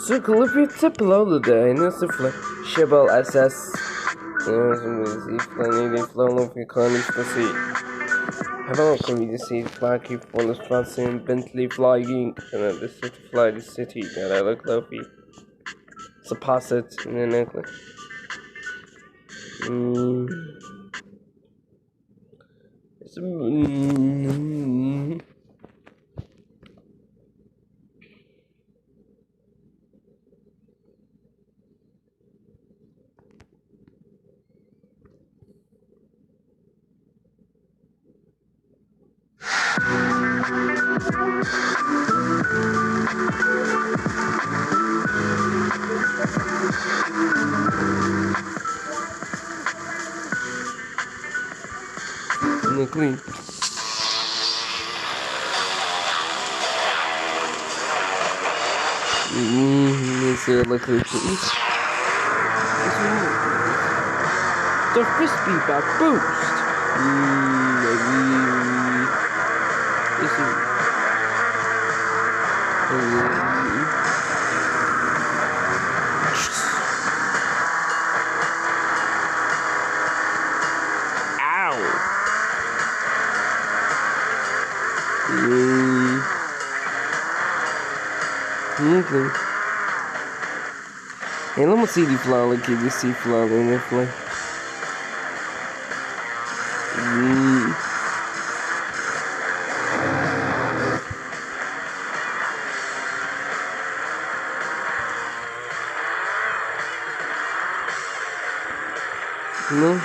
Sıkılıp plaude sıfır Şebel SS planeten flauw mekanisch Hello, community flag for the Strassen Bentley flying and the city fly the city that I look lovely. It's a posset in the necklace. Clean. Let's look at this. The frisbee back boost. This is. Okay. Hey, let me see the flower. Look at this sea flower in there play. No.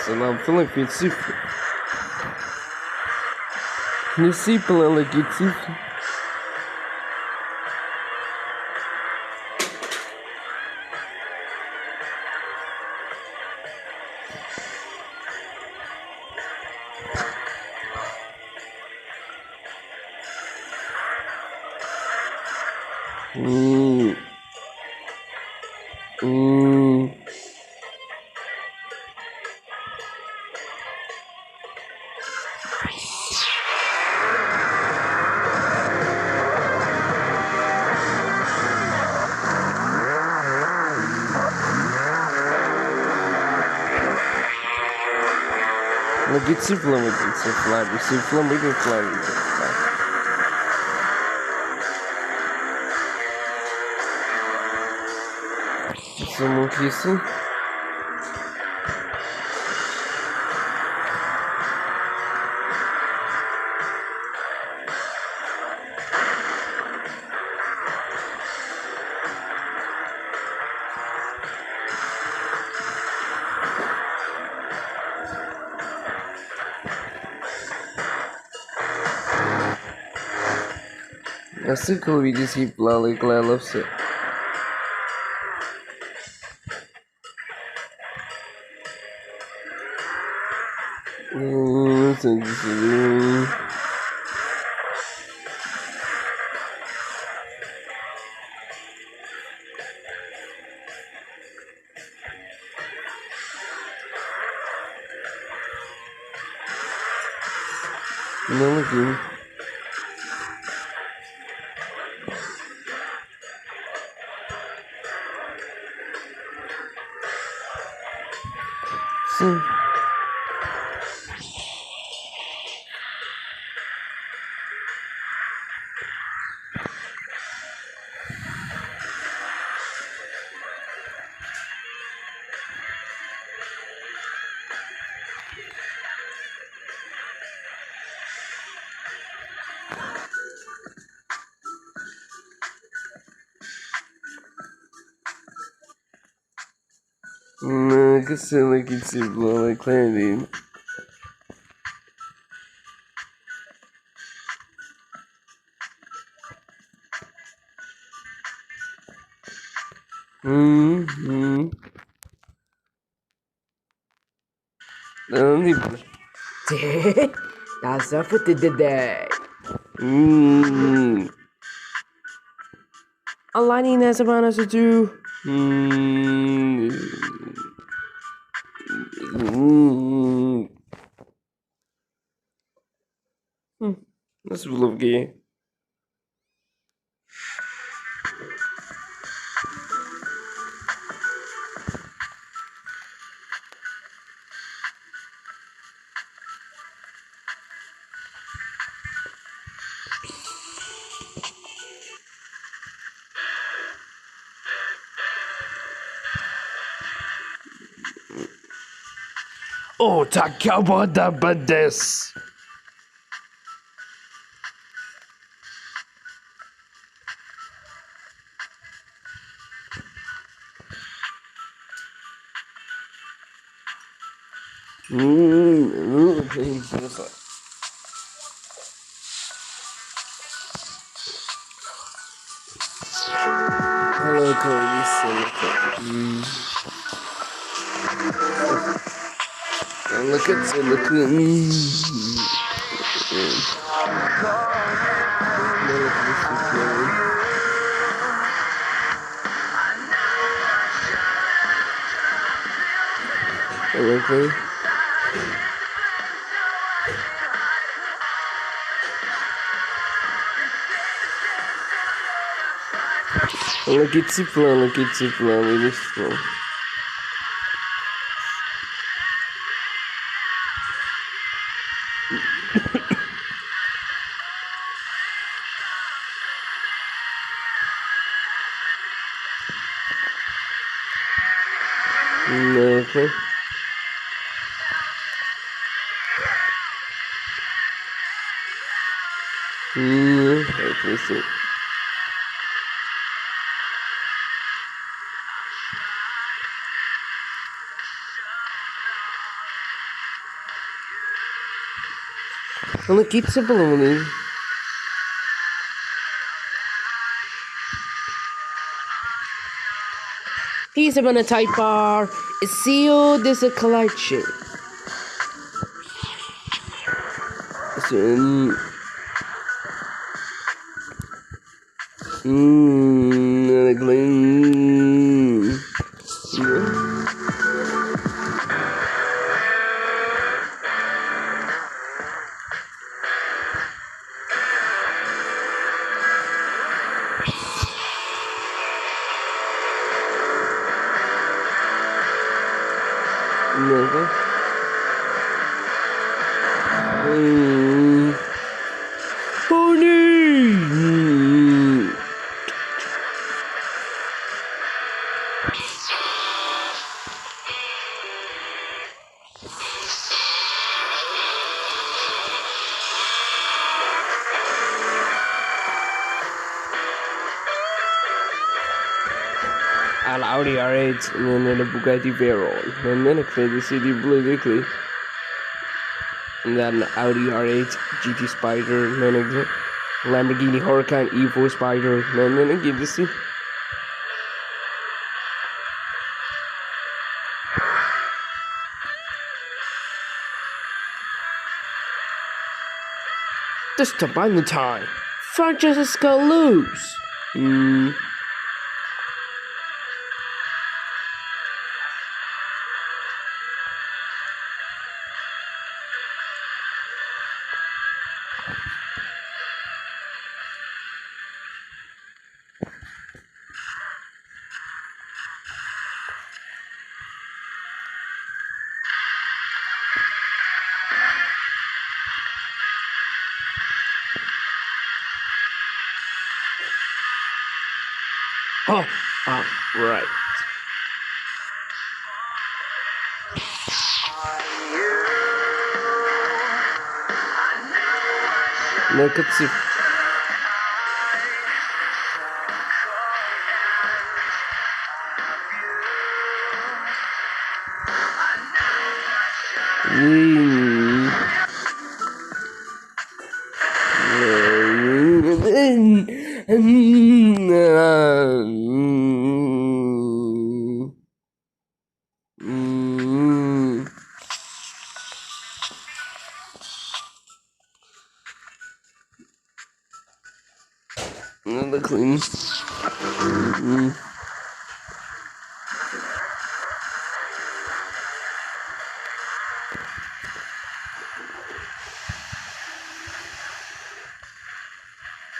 So I'm feeling good super. You see, feeling like it's super. Look, it's a fly, it's a fly, we can fly. Someone kissing. Jag tycker vi just hipplar lite glädje. Não aqui. Sim. No, I can still like it's blow like clarity. That's all for today. Aligning as a bonus to do. Mm. Mm. Nasıl vloggy? O takaba da bades. Hello, Cody. Look at look. Look at zıplan, ilişkin. Okay. Haklısın. Look at zıplan. He's a type bar. CEO this a collection. An Audi R8 and then a Bugatti Veyron, and then a Kansas City politically, and then an Audi R8 GT Spider, and then a Lamborghini Huracan Evo Spider, and then a Gibson. This to bind the time. Francesco lose. Oh, right. Look at the. Another clean.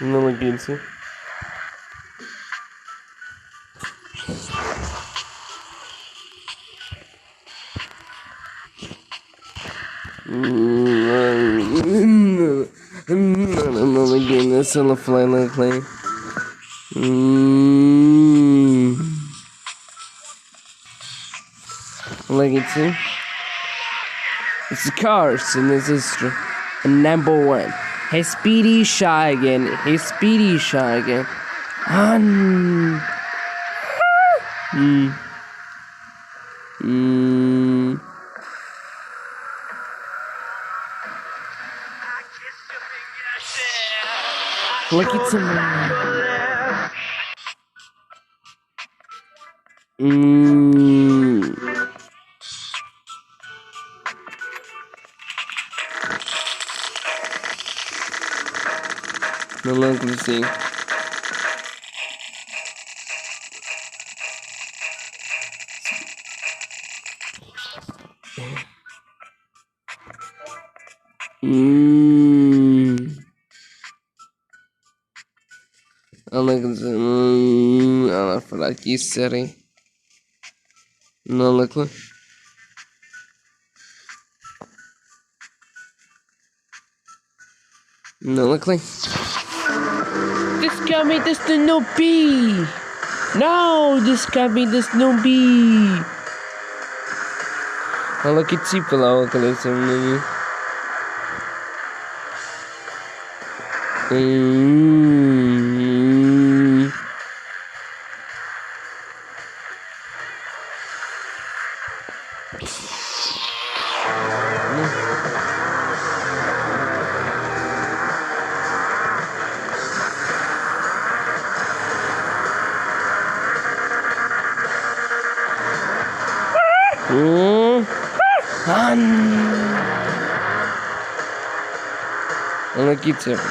Não against. Não again. Essa ela fly like play. Like it. It's cars in this history. And number one. Hey Speedy Shy again. Hey Speedy Shy again. Look at some. Não lembro assim. Ela falar aqui, serem. Não lembro. Não lembro. This coming, this no be. No, this coming, this no be. Olha que tipo lá, o que eles são. Olha aqui, tipo.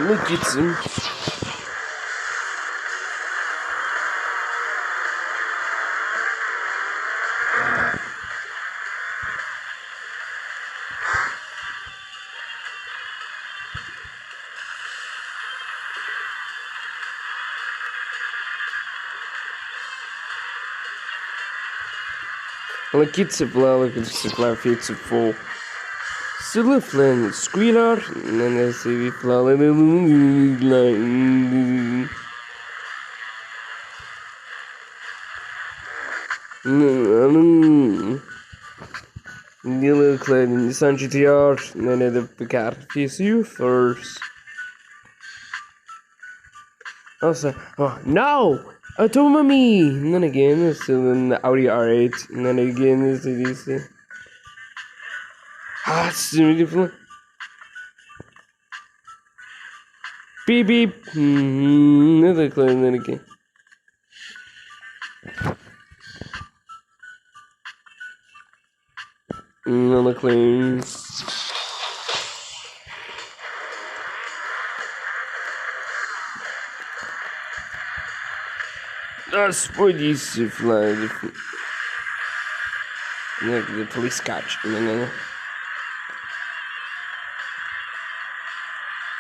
Look at him. Olha aqui, tipo lá, olha aqui, tipo lá, feito full. Silverflame, Squealer, não sei falar. Dealer Clan, Nissan GTR, não é de pegar. Fiz you first. Also, oh no! Autonomy! And then again, it's still in the Audi R8, and then again, it's the DC. Ah, it's really fun. Beep beep. Another clan then again. Another clan. That's what you to fly. The police catch.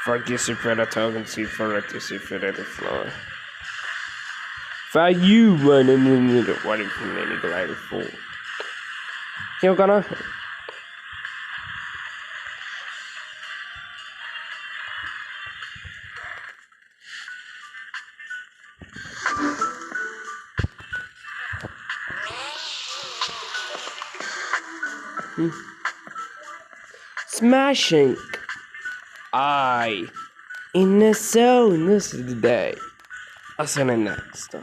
Fuck you, Predator, and see for it to see for the floor. For you, man, and then what if you made a glider for? You're gonna. Smashing. In the zone, this is the day. I'll send it next.